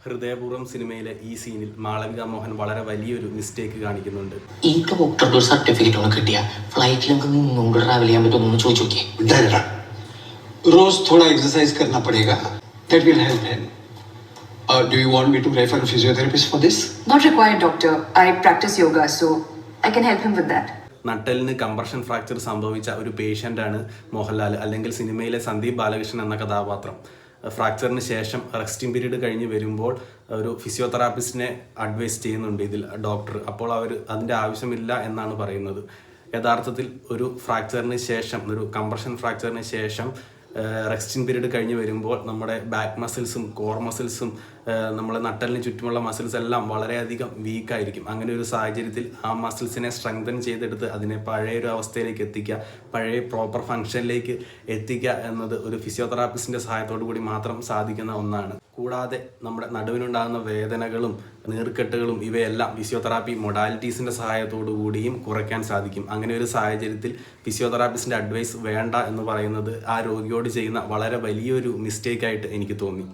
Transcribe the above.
ഹൃദയപൂർവ്വം സിനിമയിലെ ഈ സീനിൽ മാളവിക മോഹൻ വളരെ വലിയൊരു മിസ്റ്റേക്ക് കാണിക്കുന്നുണ്ട്. ഈ ഡോക്ടറുടെ ഒരു സർട്ടിഫിക്കറ്റ് ഒന്ന് കിട്ടിയ ഫ്ലൈറ്റിൽ നമുക്ക് നിന്നുകൊണ്ട് ട്രാവൽ ചെയ്യാൻ പറ്റുമെന്ന് ചോദിച്ചു നോക്കിയേ. रोज थोड़ा एक्सरसाइज करना पड़ेगा. That will help him. Do you want me to refer a physiotherapist for this? Not required, doctor. I practice yoga, so I can help him with that. നട്ടലിന് കംപ്രഷൻ ഫ്രാക്ചർ സംഭവിച്ച ഒരു പേഷ്യൻ്റാണ് മോഹൻലാൽ, അല്ലെങ്കിൽ സിനിമയിലെ സന്ദീപ് ബാലകൃഷ്ണൻ എന്ന കഥാപാത്രം. ഫ്രാക്ചറിന് ശേഷം റെസ്റ്റിംഗ് പീരീഡ് കഴിഞ്ഞ് വരുമ്പോൾ ഒരു ഫിസിയോതെറാപ്പിസ്റ്റിനെ അഡ്വൈസ് ചെയ്യുന്നുണ്ട് ഇതിൽ ഡോക്ടർ. അപ്പോൾ അവർ അതിൻ്റെ ആവശ്യമില്ല എന്നാണ് പറയുന്നത്. യഥാർത്ഥത്തിൽ ഒരു ഫ്രാക്ചറിന് ശേഷം, ഒരു കംപ്രഷൻ ഫ്രാക്ചറിന് ശേഷം റെസ്റ്റിംഗ് പീരീഡ് കഴിഞ്ഞ് വരുമ്പോൾ നമ്മുടെ ബാക്ക് മസിൽസും കോർ മസിൽസും നമ്മളെ നട്ടലിന് ചുറ്റുമുള്ള മസിൽസ് എല്ലാം വളരെയധികം വീക്കായിരിക്കും. അങ്ങനെ ഒരു സാഹചര്യത്തിൽ ആ മസിൽസിനെ സ്ട്രെങ്തൻ ചെയ്തെടുത്ത് അതിനെ പഴയൊരു അവസ്ഥയിലേക്ക് എത്തിക്കുക, പഴയ പ്രോപ്പർ ഫങ്ഷനിലേക്ക് എത്തിക്കുക എന്നത് ഒരു ഫിസിയോതെറാപ്പിസ്റ്റിൻ്റെ സഹായത്തോടു കൂടി മാത്രം സാധിക്കുന്ന ഒന്നാണ്. കൂടാതെ നമ്മുടെ നടുവിനുണ്ടാകുന്ന വേദനകളും നീർക്കെട്ടുകളും ഇവയെല്ലാം ഫിസിയോതെറാപ്പി മൊഡാലിറ്റീസിൻ്റെ സഹായത്തോടു കൂടിയും കുറയ്ക്കാൻ സാധിക്കും. അങ്ങനെ ഒരു സാഹചര്യത്തിൽ ഫിസിയോതെറാപ്പിസ്റ്റിൻ്റെ അഡ്വൈസ് വേണ്ട എന്ന് പറയുന്നത് ആ രോഗിയോട് ചെയ്യുന്ന വളരെ വലിയൊരു മിസ്റ്റേക്കായിട്ട് എനിക്ക് തോന്നി.